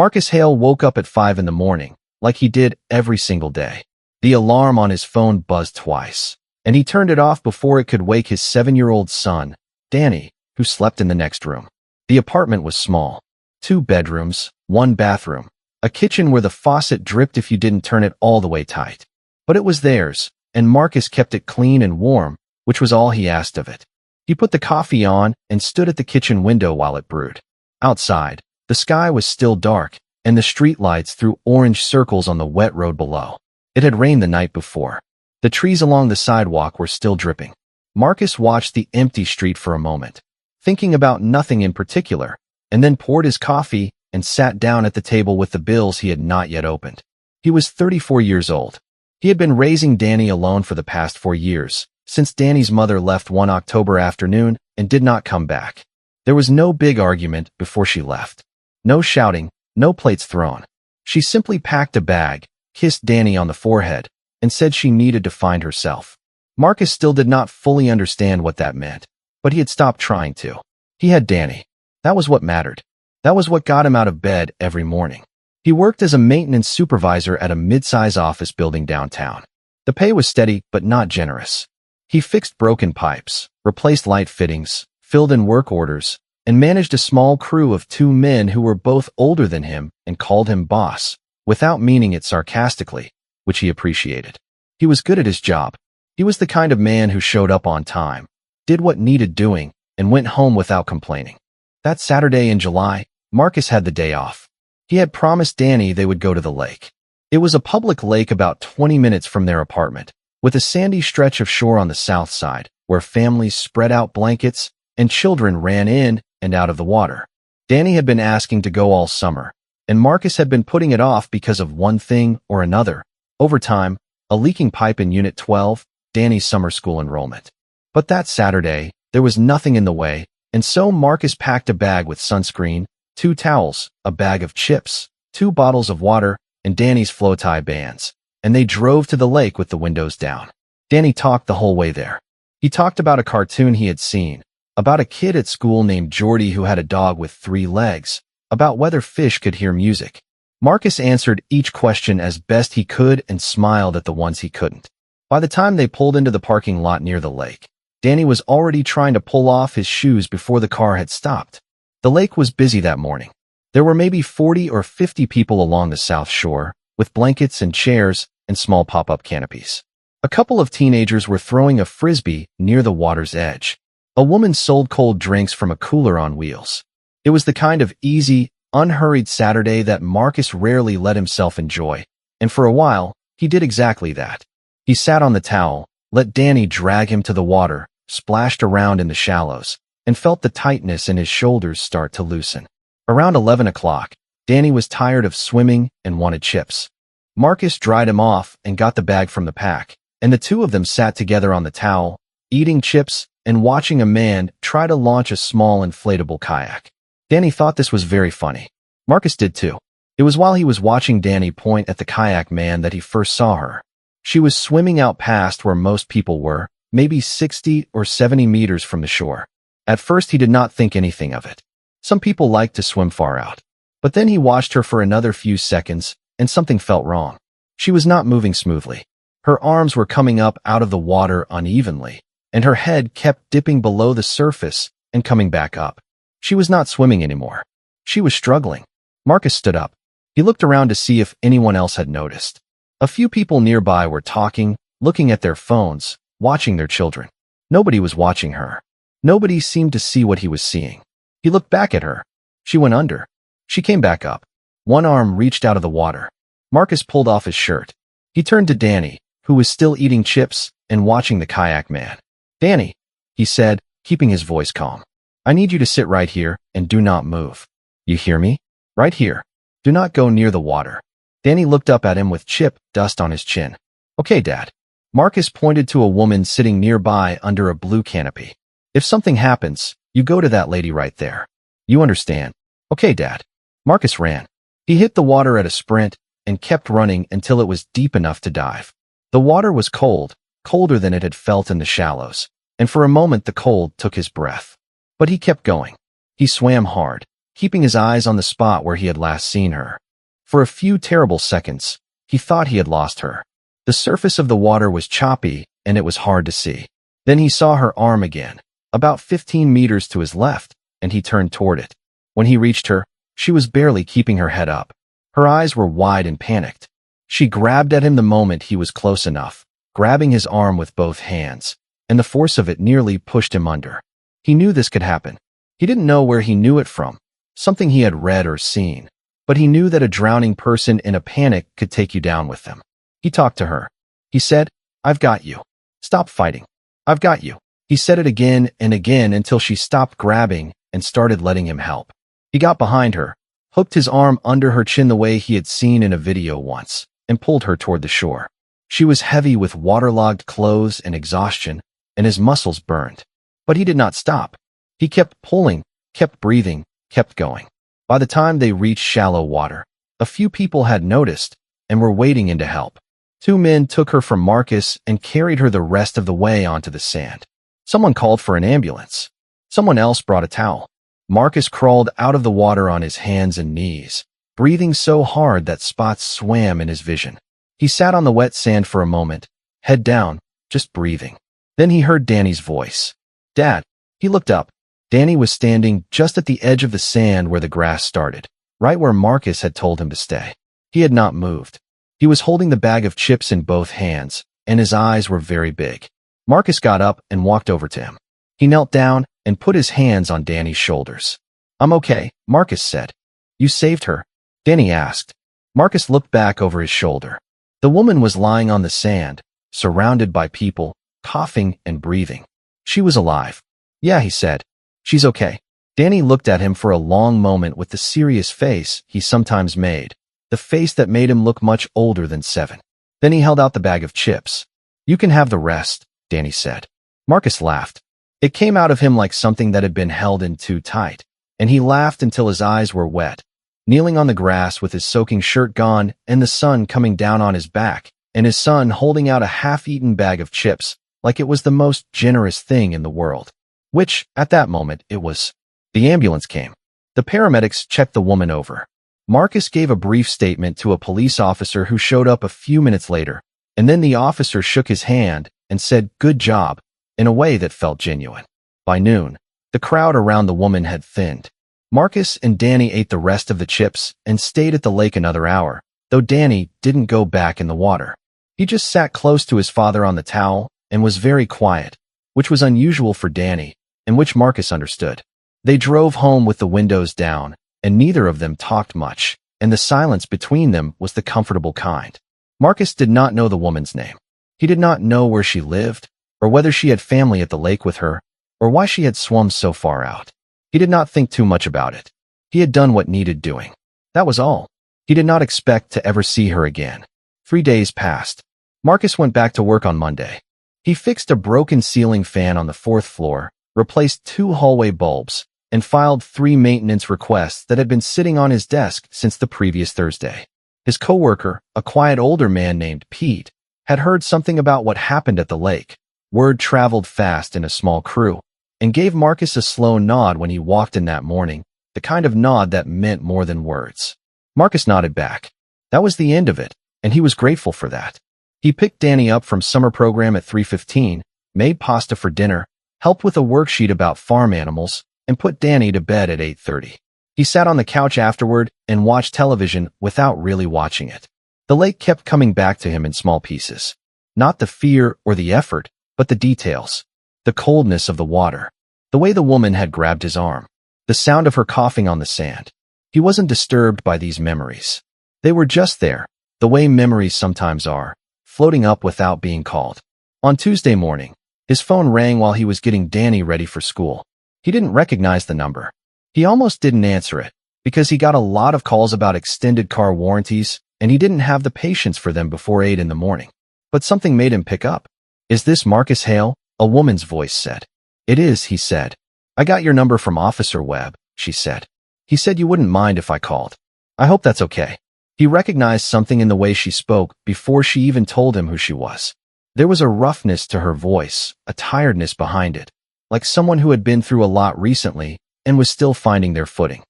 Marcus Hale woke up at 5 in the morning, like he did every single day. The alarm on his phone buzzed twice, and he turned it off before it could wake his 7-year-old son, Danny, who slept in the next room. The apartment was small. 2 bedrooms, 1 bathroom, a kitchen where the faucet dripped if you didn't turn it all the way tight. But it was theirs, and Marcus kept it clean and warm, which was all he asked of it. He put the coffee on and stood at the kitchen window while it brewed. Outside, the sky was still dark, and the streetlights threw orange circles on the wet road below. It had rained the night before. The trees along the sidewalk were still dripping. Marcus watched the empty street for a moment, thinking about nothing in particular, and then poured his coffee and sat down at the table with the bills he had not yet opened. He was 34 years old. He had been raising Danny alone for the past 4 years, since Danny's mother left one October afternoon and did not come back. There was no big argument before she left. No shouting, no plates thrown. She simply packed a bag, kissed Danny on the forehead, and said she needed to find herself. Marcus still did not fully understand what that meant, but he had stopped trying to. He had Danny. That was what mattered. That was what got him out of bed every morning. He worked as a maintenance supervisor at a mid-size office building downtown. The pay was steady but not generous. He fixed broken pipes, replaced light fittings, filled in work orders, and managed a small crew of 2 men who were both older than him and called him boss, without meaning it sarcastically, which he appreciated. He was good at his job. He was the kind of man who showed up on time, did what needed doing, and went home without complaining. That Saturday in July, Marcus had the day off. He had promised Danny they would go to the lake. It was a public lake about 20 minutes from their apartment, with a sandy stretch of shore on the south side, where families spread out blankets and children ran in and out of the water. Danny had been asking to go all summer, and Marcus had been putting it off because of one thing or another. Over time, a leaking pipe in Unit 12, Danny's summer school enrollment. But that Saturday, there was nothing in the way, and so Marcus packed a bag with sunscreen, 2 towels, a bag of chips, 2 bottles of water, and Danny's flow-tie bands, and they drove to the lake with the windows down. Danny talked the whole way there. He talked about a cartoon he had seen, about a kid at school named Jordy who had a dog with 3 legs, about whether fish could hear music. Marcus answered each question as best he could and smiled at the ones he couldn't. By the time they pulled into the parking lot near the lake, Danny was already trying to pull off his shoes before the car had stopped. The lake was busy that morning. There were maybe 40 or 50 people along the south shore, with blankets and chairs and small pop-up canopies. A couple of teenagers were throwing a frisbee near the water's edge. A woman sold cold drinks from a cooler on wheels. It was the kind of easy, unhurried Saturday that Marcus rarely let himself enjoy, and for a while, he did exactly that. He sat on the towel, let Danny drag him to the water, splashed around in the shallows, and felt the tightness in his shoulders start to loosen. Around 11 o'clock, Danny was tired of swimming and wanted chips. Marcus dried him off and got the bag from the pack, and the two of them sat together on the towel, eating chips and watching a man try to launch a small inflatable kayak. Danny thought this was very funny. Marcus did too. It was while he was watching Danny point at the kayak man that he first saw her. She was swimming out past where most people were, maybe 60 or 70 meters from the shore. At first he did not think anything of it. Some people like to swim far out. But then he watched her for another few seconds, and something felt wrong. She was not moving smoothly. Her arms were coming up out of the water unevenly, and her head kept dipping below the surface and coming back up. She was not swimming anymore. She was struggling. Marcus stood up. He looked around to see if anyone else had noticed. A few people nearby were talking, looking at their phones, watching their children. Nobody was watching her. Nobody seemed to see what he was seeing. He looked back at her. She went under. She came back up. One arm reached out of the water. Marcus pulled off his shirt. He turned to Danny, who was still eating chips and watching the kayak man. "Danny," he said, keeping his voice calm. "I need you to sit right here and do not move. You hear me? Right here. Do not go near the water." Danny looked up at him with chip dust on his chin. "Okay, Dad." Marcus pointed to a woman sitting nearby under a blue canopy. "If something happens, you go to that lady right there. You understand?" "Okay, Dad." Marcus ran. He hit the water at a sprint and kept running until it was deep enough to dive. The water was cold, colder than it had felt in the shallows, and for a moment the cold took his breath. But he kept going. He swam hard. keeping his eyes on the spot where he had last seen her. For a few terrible seconds, he thought he had lost her. The surface of the water was choppy, and it was hard to see. Then he saw her arm again, about 15 meters to his left, and he turned toward it. When he reached her, she was barely keeping her head up. Her eyes were wide and panicked. She grabbed at him the moment he was close enough, grabbing his arm with both hands, and the force of it nearly pushed him under. He knew this could happen. He didn't know where he knew it from, something he had read or seen, but he knew that a drowning person in a panic could take you down with them. He talked to her. He said, "I've got you. Stop fighting. I've got you." He said it again and again until she stopped grabbing and started letting him help. He got behind her, hooked his arm under her chin the way he had seen in a video once, and pulled her toward the shore. She was heavy with waterlogged clothes and exhaustion, and his muscles burned. But he did not stop. He kept pulling, kept breathing, kept going. By the time they reached shallow water, a few people had noticed and were wading in to help. 2 men took her from Marcus and carried her the rest of the way onto the sand. Someone called for an ambulance. Someone else brought a towel. Marcus crawled out of the water on his hands and knees, breathing so hard that spots swam in his vision. He sat on the wet sand for a moment, head down, just breathing. Then he heard Danny's voice. "Dad." He looked up. Danny was standing just at the edge of the sand where the grass started, right where Marcus had told him to stay. He had not moved. He was holding the bag of chips in both hands, and his eyes were very big. Marcus got up and walked over to him. He knelt down and put his hands on Danny's shoulders. "I'm okay," Marcus said. "You saved her?" Danny asked. Marcus looked back over his shoulder. The woman was lying on the sand, surrounded by people, coughing and breathing. She was alive. "Yeah," he said. "She's okay." Danny looked at him for a long moment with the serious face he sometimes made, the face that made him look much older than 7. Then he held out the bag of chips. "You can have the rest," Danny said. Marcus laughed. It came out of him like something that had been held in too tight, and he laughed until his eyes were wet. Kneeling on the grass with his soaking shirt gone and the sun coming down on his back, and his son holding out a half-eaten bag of chips like it was the most generous thing in the world. Which, at that moment, it was. The ambulance came. The paramedics checked the woman over. Marcus gave a brief statement to a police officer who showed up a few minutes later, and then the officer shook his hand and said, "Good job," in a way that felt genuine. By noon, the crowd around the woman had thinned. Marcus and Danny ate the rest of the chips and stayed at the lake another hour, though Danny didn't go back in the water. He just sat close to his father on the towel and was very quiet, which was unusual for Danny, and which Marcus understood. They drove home with the windows down, and neither of them talked much, and the silence between them was the comfortable kind. Marcus did not know the woman's name. He did not know where she lived, or whether she had family at the lake with her, or why she had swum so far out. He did not think too much about it. He had done what needed doing. That was all. He did not expect to ever see her again. 3 days passed. Marcus went back to work on Monday. He fixed a broken ceiling fan on the 4th floor, replaced 2 hallway bulbs, and filed 3 maintenance requests that had been sitting on his desk since the previous Thursday. His coworker, a quiet older man named Pete, had heard something about what happened at the lake. Word traveled fast in a small crew, and gave Marcus a slow nod when he walked in that morning, the kind of nod that meant more than words. Marcus nodded back. That was the end of it, and he was grateful for that. He picked Danny up from summer program at 3:15, made pasta for dinner, helped with a worksheet about farm animals, and put Danny to bed at 8:30. He sat on the couch afterward and watched television without really watching it. The lake kept coming back to him in small pieces. Not the fear or the effort, but the details. The coldness of the water. The way the woman had grabbed his arm. The sound of her coughing on the sand. He wasn't disturbed by these memories. They were just there, the way memories sometimes are, floating up without being called. On Tuesday morning, his phone rang while he was getting Danny ready for school. He didn't recognize the number. He almost didn't answer it, because he got a lot of calls about extended car warranties, and he didn't have the patience for them before 8 in the morning. But something made him pick up. "Is this Marcus Hale?" a woman's voice said. "It is," he said. "I got your number from Officer Webb," she said. "He said you wouldn't mind if I called. I hope that's okay." He recognized something in the way she spoke before she even told him who she was. There was a roughness to her voice, a tiredness behind it, like someone who had been through a lot recently and was still finding their footing.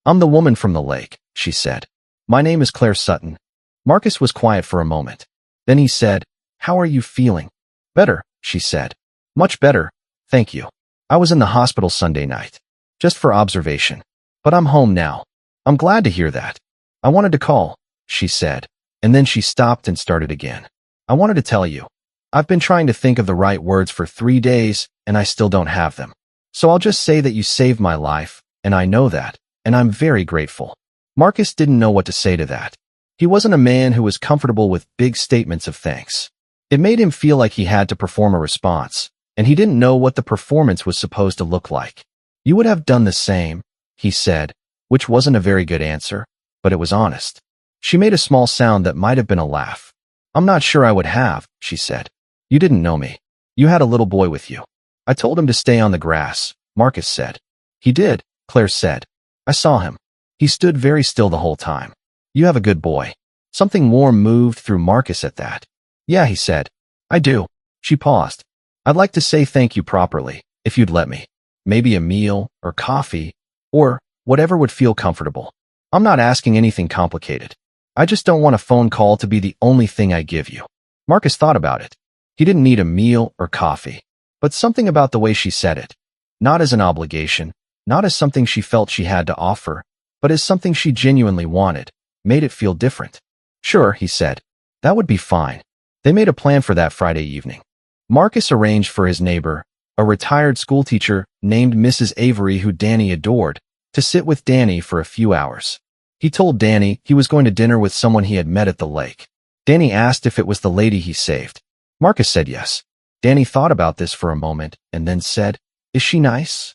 I'm the woman from the lake, she said. My name is Claire Sutton. Marcus was quiet for a moment. Then he said, How are you feeling? Better, she said. Much better, thank you. I was in the hospital Sunday night. Just for observation. But I'm home now. I'm glad to hear that. I wanted to call, she said. And then she stopped and started again. I wanted to tell you. I've been trying to think of the right words for 3 days, and I still don't have them. So I'll just say that you saved my life, and I know that, and I'm very grateful. Marcus didn't know what to say to that. He wasn't a man who was comfortable with big statements of thanks. It made him feel like he had to perform a response, and he didn't know what the performance was supposed to look like. You would have done the same, he said, which wasn't a very good answer, but it was honest. She made a small sound that might have been a laugh. I'm not sure I would have, she said. You didn't know me. You had a little boy with you. I told him to stay on the grass, Marcus said. He did, Claire said. I saw him. He stood very still the whole time. You have a good boy. Something warm moved through Marcus at that. Yeah, he said. I do. She paused. I'd like to say thank you properly, if you'd let me. Maybe a meal, or coffee, or whatever would feel comfortable. I'm not asking anything complicated. I just don't want a phone call to be the only thing I give you. Marcus thought about it. He didn't need a meal or coffee, but something about the way she said it. Not as an obligation, not as something she felt she had to offer, but as something she genuinely wanted, made it feel different. Sure, he said. That would be fine. They made a plan for that Friday evening. Marcus arranged for his neighbor, a retired schoolteacher named Mrs. Avery who Danny adored, to sit with Danny for a few hours. He told Danny he was going to dinner with someone he had met at the lake. Danny asked if it was the lady he saved. Marcus said yes. Danny thought about this for a moment and then said, Is she nice?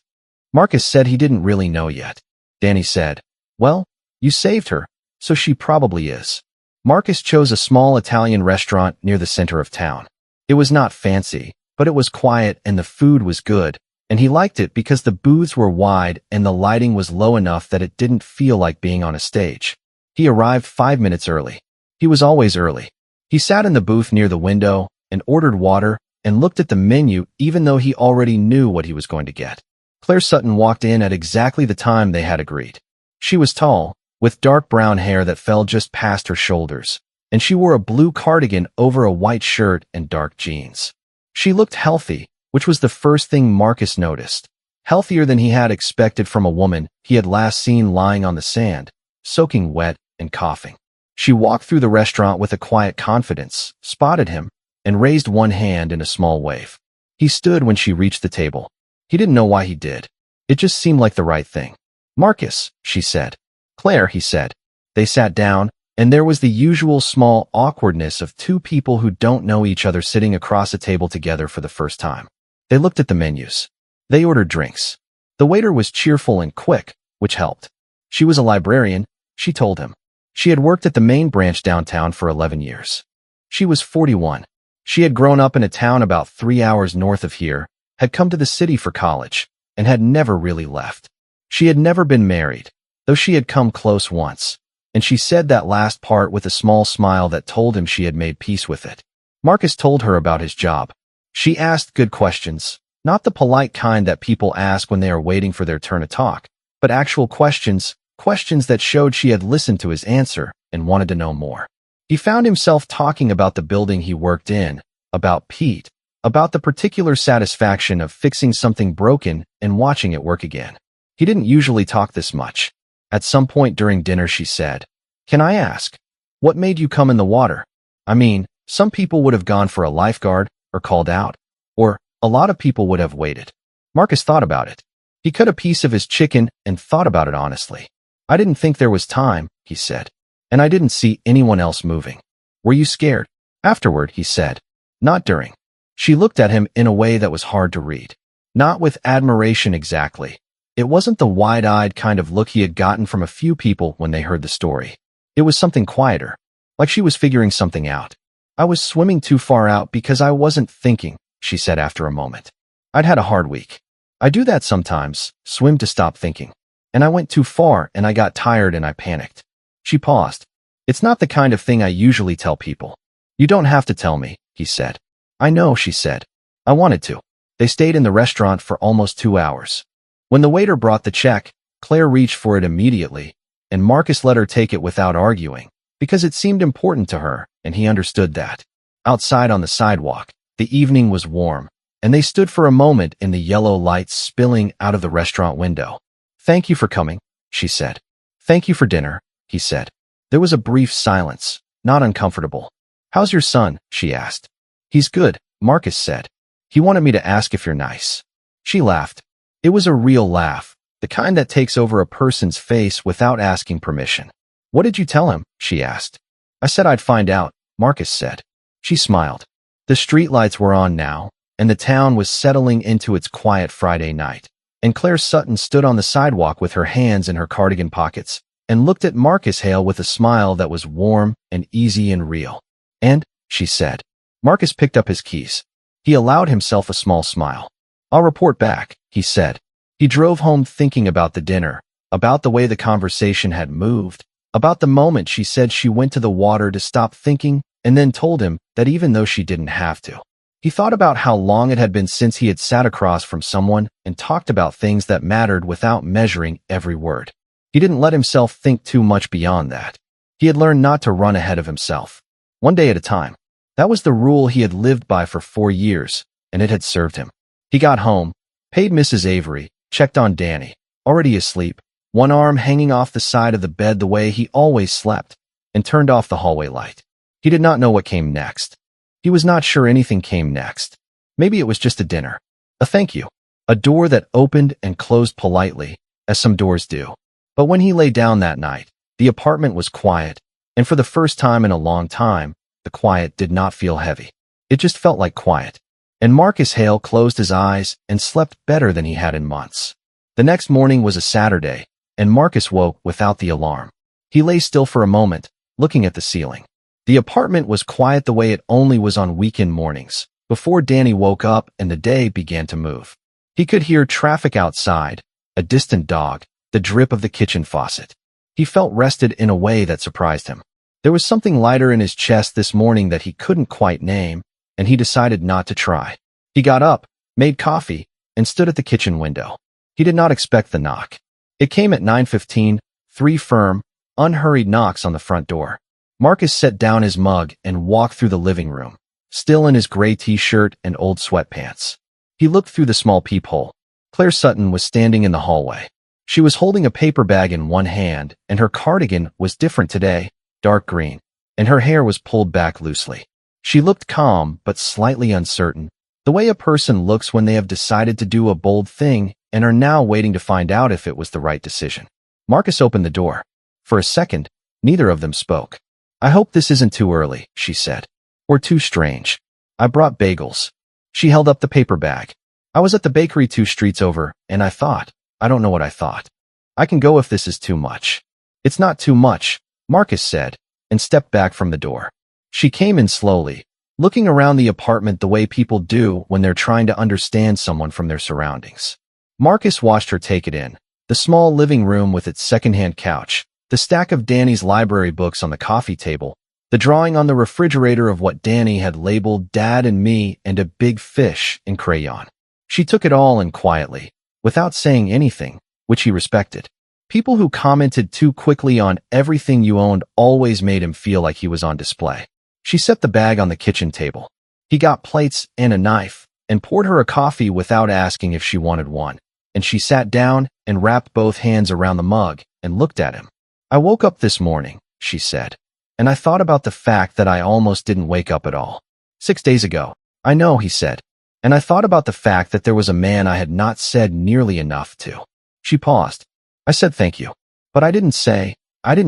Marcus said he didn't really know yet. Danny said, Well, you saved her, so she probably is. Marcus chose a small Italian restaurant near the center of town. It was not fancy, but it was quiet and the food was good, and he liked it because the booths were wide and the lighting was low enough that it didn't feel like being on a stage. He arrived 5 minutes early. He was always early. He sat in the booth near the window and ordered water and looked at the menu even though he already knew what he was going to get. Claire Sutton walked in at exactly the time they had agreed. She was tall, with dark brown hair that fell just past her shoulders, and she wore a blue cardigan over a white shirt and dark jeans. She looked healthy, which was the first thing Marcus noticed. Healthier than he had expected from a woman he had last seen lying on the sand, soaking wet and coughing. She walked through the restaurant with a quiet confidence, spotted him, and raised one hand in a small wave. He stood when she reached the table. He didn't know why he did. It just seemed like the right thing. Marcus, she said. Claire, he said. They sat down, and there was the usual small awkwardness of two people who don't know each other sitting across a table together for the first time. They looked at the menus. They ordered drinks. The waiter was cheerful and quick, which helped. She was a librarian, she told him. She had worked at the main branch downtown for 11 years. She was 41. She had grown up in a town about 3 hours north of here, had come to the city for college, and had never really left. She had never been married, though she had come close once, and she said that last part with a small smile that told him she had made peace with it. Marcus told her about his job. She asked good questions, not the polite kind that people ask when they are waiting for their turn to talk, but actual questions, questions that showed she had listened to his answer and wanted to know more. He found himself talking about the building he worked in, about Pete, about the particular satisfaction of fixing something broken and watching it work again. He didn't usually talk this much. At some point during dinner she said, Can I ask, what made you come in the water? I mean, some people would have gone for a lifeguard or called out, or a lot of people would have waited. Marcus thought about it. He cut a piece of his chicken and thought about it honestly. I didn't think there was time, he said. And I didn't see anyone else moving. Were you scared? Afterward, he said. Not during. She looked at him in a way that was hard to read. Not with admiration exactly. It wasn't the wide-eyed kind of look he had gotten from a few people when they heard the story. It was something quieter, like she was figuring something out. I was swimming too far out because I wasn't thinking, she said after a moment. I'd had a hard week. I do that sometimes, swim to stop thinking. And I went too far and I got tired and I panicked. She paused. It's not the kind of thing I usually tell people. You don't have to tell me, he said. I know, she said. I wanted to. They stayed in the restaurant for almost 2 hours. When the waiter brought the check, Claire reached for it immediately, and Marcus let her take it without arguing, because it seemed important to her, and he understood that. Outside on the sidewalk, the evening was warm, and they stood for a moment in the yellow lights spilling out of the restaurant window. "Thank you for coming," she said. "Thank you for dinner," he said. There was a brief silence, not uncomfortable. "How's your son?" she asked. "He's good," Marcus said. "He wanted me to ask if you're nice." She laughed. It was a real laugh, the kind that takes over a person's face without asking permission. "What did you tell him?" she asked. "I said I'd find out," Marcus said. She smiled. The streetlights were on now, and the town was settling into its quiet Friday night. And Claire Sutton stood on the sidewalk with her hands in her cardigan pockets and looked at Marcus Hale with a smile that was warm and easy and real. "And," she said. Marcus picked up his keys. He allowed himself a small smile. "I'll report back," he said. He drove home thinking about the dinner, about the way the conversation had moved, about the moment she said she went to the water to stop thinking, and then told him that even though she didn't have to. He thought about how long it had been since he had sat across from someone and talked about things that mattered without measuring every word. He didn't let himself think too much beyond that. He had learned not to run ahead of himself. One day at a time. That was the rule he had lived by for 4 years, and it had served him. He got home, paid Mrs. Avery, checked on Danny, already asleep, one arm hanging off the side of the bed the way he always slept, and turned off the hallway light. He did not know what came next. He was not sure anything came next. Maybe it was just a dinner. A thank you. A door that opened and closed politely, as some doors do. But when he lay down that night, the apartment was quiet, and for the first time in a long time, the quiet did not feel heavy. It just felt like quiet. And Marcus Hale closed his eyes and slept better than he had in months. The next morning was a Saturday, and Marcus woke without the alarm. He lay still for a moment, looking at the ceiling. The apartment was quiet the way it only was on weekend mornings, before Danny woke up and the day began to move. He could hear traffic outside, a distant dog, the drip of the kitchen faucet. He felt rested in a way that surprised him. There was something lighter in his chest this morning that he couldn't quite name, and he decided not to try. He got up, made coffee, and stood at the kitchen window. He did not expect the knock. It came at 9:15, 3 firm, unhurried knocks on the front door. Marcus set down his mug and walked through the living room, still in his gray t-shirt and old sweatpants. He looked through the small peephole. Claire Sutton was standing in the hallway. She was holding a paper bag in one hand, and her cardigan was different today, dark green, and her hair was pulled back loosely. She looked calm but slightly uncertain, the way a person looks when they have decided to do a bold thing and are now waiting to find out if it was the right decision. Marcus opened the door. For a second, neither of them spoke. "I hope this isn't too early," she said. "Or too strange. I brought bagels." She held up the paper bag. "I was at the bakery 2 streets over, and I don't know what I thought. I can go if this is too much." "It's not too much," Marcus said, and stepped back from the door. She came in slowly, looking around the apartment the way people do when they're trying to understand someone from their surroundings. Marcus watched her take it in, the small living room with its secondhand couch, the stack of Danny's library books on the coffee table, the drawing on the refrigerator of what Danny had labeled Dad and Me, and a big fish in crayon. She took it all in quietly, without saying anything, which he respected. People who commented too quickly on everything you owned always made him feel like he was on display. She set the bag on the kitchen table. He got plates and a knife, and poured her a coffee without asking if she wanted one, and she sat down and wrapped both hands around the mug and looked at him. "I woke up this morning," she said, "and I thought about the fact that I almost didn't wake up at all. 6 days ago." "I know," he said, "and I thought about the fact that there was a man I had not said nearly enough to." She paused. "I said thank you, but I didn't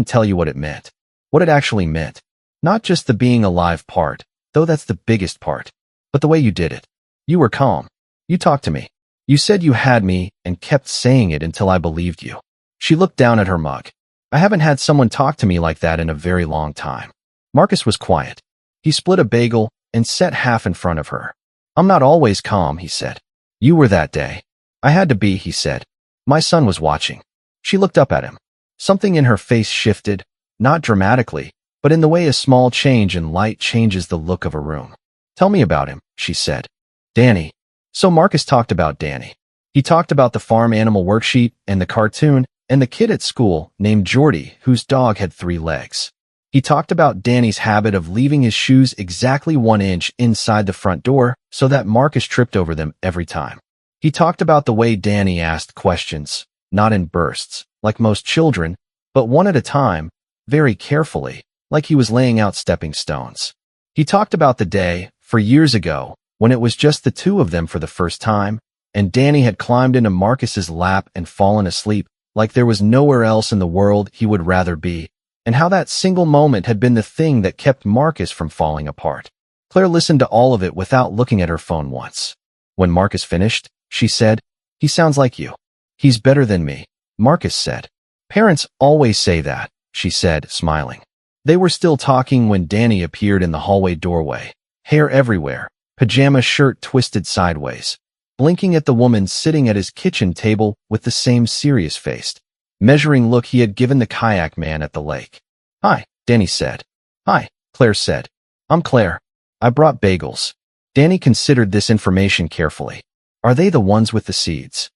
tell you what it meant. What it actually meant. Not just the being alive part, though that's the biggest part, but the way you did it. You were calm. You talked to me. You said you had me and kept saying it until I believed you." She looked down at her mug. "I haven't had someone talk to me like that in a very long time." Marcus was quiet. He split a bagel and set half in front of her. "I'm not always calm," he said. "You were that day." "I had to be," he said. "My son was watching." She looked up at him. Something in her face shifted, not dramatically, but in the way a small change in light changes the look of a room. "Tell me about him," she said. "Danny." So Marcus talked about Danny. He talked about the farm animal worksheet and the cartoon and the kid at school named Jordy, whose dog had 3 legs. He talked about Danny's habit of leaving his shoes exactly 1 inch inside the front door so that Marcus tripped over them every time. He talked about the way Danny asked questions, not in bursts, like most children, but one at a time, very carefully, like he was laying out stepping stones. He talked about the day, for years ago, when it was just the 2 of them for the first time, and Danny had climbed into Marcus's lap and fallen asleep, like there was nowhere else in the world he would rather be, and how that single moment had been the thing that kept Marcus from falling apart. Claire listened to all of it without looking at her phone once. When Marcus finished, she said, "He sounds like you." "He's better than me," Marcus said. "Parents always say that," she said, smiling. They were still talking when Danny appeared in the hallway doorway, hair everywhere, pajama shirt twisted sideways, blinking at the woman sitting at his kitchen table with the same serious-faced, measuring look he had given the kayak man at the lake. "Hi," Danny said. "Hi," Claire said. "I'm Claire. I brought bagels." Danny considered this information carefully. "Are they the ones with the seeds?"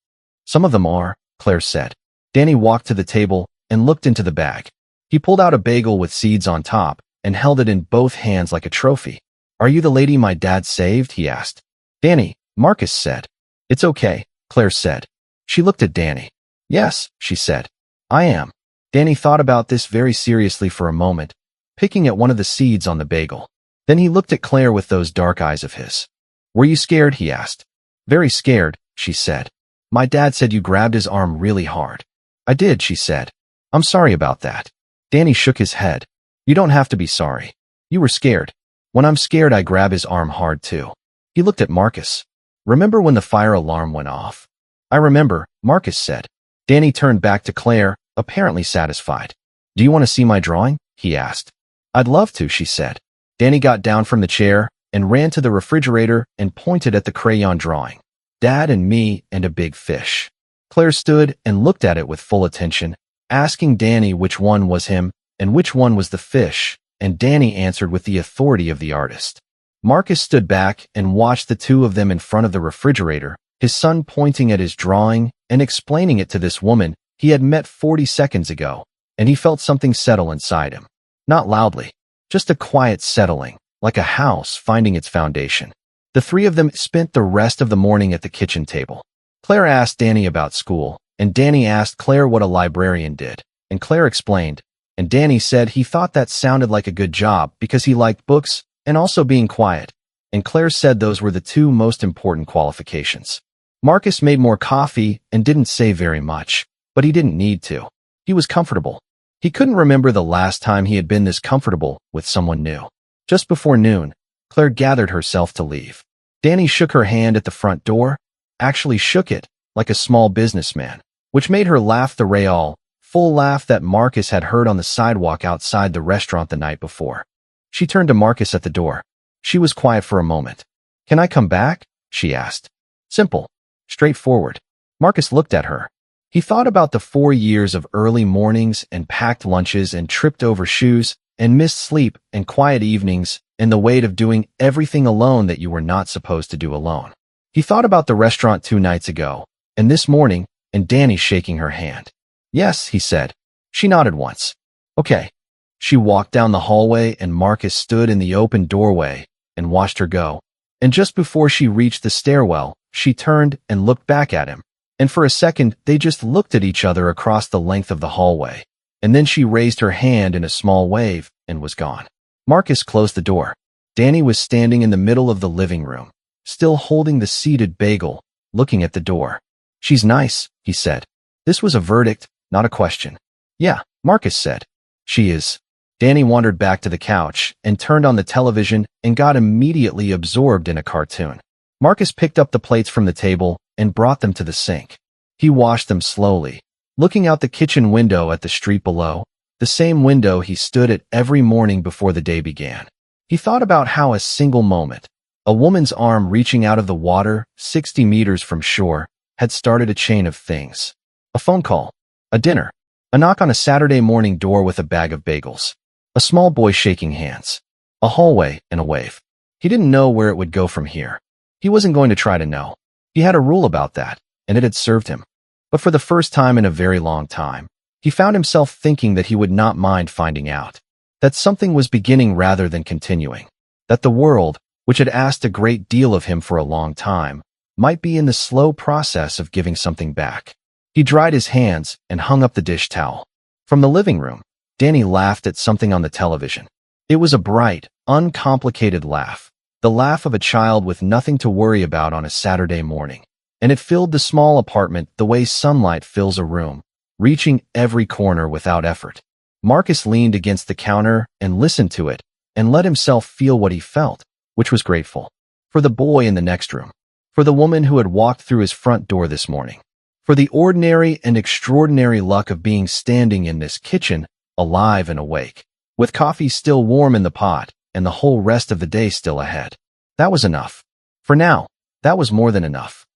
"Some of them are," Claire said. Danny walked to the table and looked into the bag. He pulled out a bagel with seeds on top and held it in both hands like a trophy. "Are you the lady my dad saved?" he asked. "Danny," Marcus said. "It's okay," Claire said. She looked at Danny. "Yes," she said. "I am." Danny thought about this very seriously for a moment, picking at one of the seeds on the bagel. Then he looked at Claire with those dark eyes of his. "Were you scared?" he asked. "Very scared," she said. "My dad said you grabbed his arm really hard." "I did," she said. "I'm sorry about that." Danny shook his head. "You don't have to be sorry. You were scared. When I'm scared, I grab his arm hard too." He looked at Marcus. "Remember when the fire alarm went off?" "I remember," Marcus said. Danny turned back to Claire, apparently satisfied. "Do you want to see my drawing?" he asked. "I'd love to," she said. Danny got down from the chair and ran to the refrigerator and pointed at the crayon drawing. "Dad and me and a big fish." Claire stood and looked at it with full attention, asking Danny which one was him and which one was the fish, and Danny answered with the authority of the artist. Marcus stood back and watched the 2 of them in front of the refrigerator, his son pointing at his drawing and explaining it to this woman he had met 40 seconds ago, and he felt something settle inside him. Not loudly, just a quiet settling, like a house finding its foundation. The 3 of them spent the rest of the morning at the kitchen table. Claire asked Danny about school, and Danny asked Claire what a librarian did, and Claire explained, and Danny said he thought that sounded like a good job because he liked books and also being quiet, and Claire said those were the 2 most important qualifications. Marcus made more coffee and didn't say very much, but he didn't need to. He was comfortable. He couldn't remember the last time he had been this comfortable with someone new. Just before noon, Claire gathered herself to leave. Danny shook her hand at the front door, actually shook it, like a small businessman, which made her laugh the real, full laugh that Marcus had heard on the sidewalk outside the restaurant the night before. She turned to Marcus at the door. She was quiet for a moment. "Can I come back?" she asked. Simple. Straightforward. Marcus looked at her. He thought about the 4 years of early mornings and packed lunches and tripped over shoes and missed sleep and quiet evenings and the weight of doing everything alone that you were not supposed to do alone. He thought about the restaurant 2 nights ago, and this morning, and Danny shaking her hand. "Yes," he said. She nodded once. "Okay." She walked down the hallway and Marcus stood in the open doorway and watched her go. And just before she reached the stairwell, she turned and looked back at him. And for a second, they just looked at each other across the length of the hallway. And then she raised her hand in a small wave and was gone. Marcus closed the door. Danny was standing in the middle of the living room, still holding the seeded bagel, looking at the door. "She's nice," he said. This was a verdict, not a question. "Yeah," Marcus said. "She is." Danny wandered back to the couch and turned on the television and got immediately absorbed in a cartoon. Marcus picked up the plates from the table and brought them to the sink. He washed them slowly, looking out the kitchen window at the street below, the same window he stood at every morning before the day began. He thought about how a single moment, a woman's arm reaching out of the water 60 meters from shore, had started a chain of things. A phone call, a dinner, a knock on a Saturday morning door with a bag of bagels, a small boy shaking hands, a hallway and a wave. He didn't know where it would go from here. He wasn't going to try to know. He had a rule about that, and it had served him. But for the first time in a very long time, he found himself thinking that he would not mind finding out that something was beginning rather than continuing, that the world, which had asked a great deal of him for a long time, might be in the slow process of giving something back. He dried his hands and hung up the dish towel. From the living room, Danny laughed at something on the television. It was a bright, uncomplicated laugh, the laugh of a child with nothing to worry about on a Saturday morning, and it filled the small apartment the way sunlight fills a room, reaching every corner without effort. Marcus leaned against the counter and listened to it and let himself feel what he felt, which was grateful. For the boy in the next room, for the woman who had walked through his front door this morning, for the ordinary and extraordinary luck of being standing in this kitchen, alive and awake, with coffee still warm in the pot and the whole rest of the day still ahead. That was enough. For now, that was more than enough.